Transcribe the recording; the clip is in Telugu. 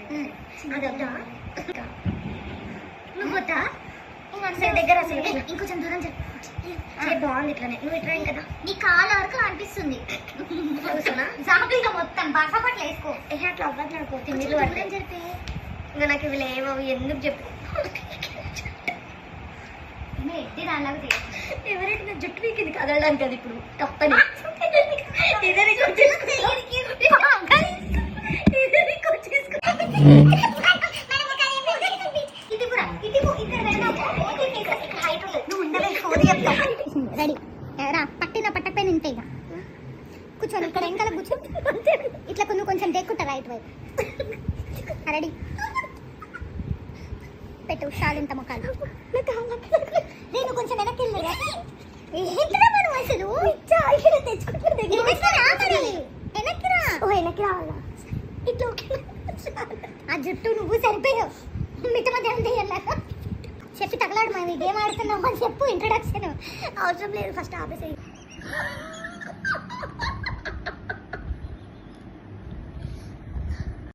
అదొద్దా నువ్వు వద్దా దగ్గర అసలు ఇంకొంచెం దూరం బాగుంది ఇట్లానే నువ్వు ఇట్లా కదా నీ కాళ్ళ వరకు అనిపిస్తుంది మొత్తం బాసపట్లు వేసుకో అట్లా అవ్వదు నాకు తిండిలు పడతాయి చెప్పి ఇంకా నాకు ఇవి లేవు ఎందుకు చెప్పు ఎవరైతే నా జుట్టు వీకింది కదలడానికి అది ఇప్పుడు తప్పని రెడీ రా పట్టిన పట్టకపోయిన ఇంతే ఇక కూర్చోని ఇక్కడ వెనకాల కూర్చో ఇట్లా కొంచెం దెక్కుంటా రైట్ వైపు రెడీ పెట్టు షాలింత మొక్కలు నేను కొంచెం వెనక్కి మనం అసలు వెనక్కి రావాలా ఇట్లా ఆ జుట్టు నువ్వు సరిపోయావు మిట్ట మధ్యాహ్నం తీయాలా చెప్పి తగలాడు మేము గేమ్ ఆడుతున్నాం అని చెప్పు ఇంట్రడక్షన్ అవసరం లేదు ఫస్ట్ ఆపేసేయి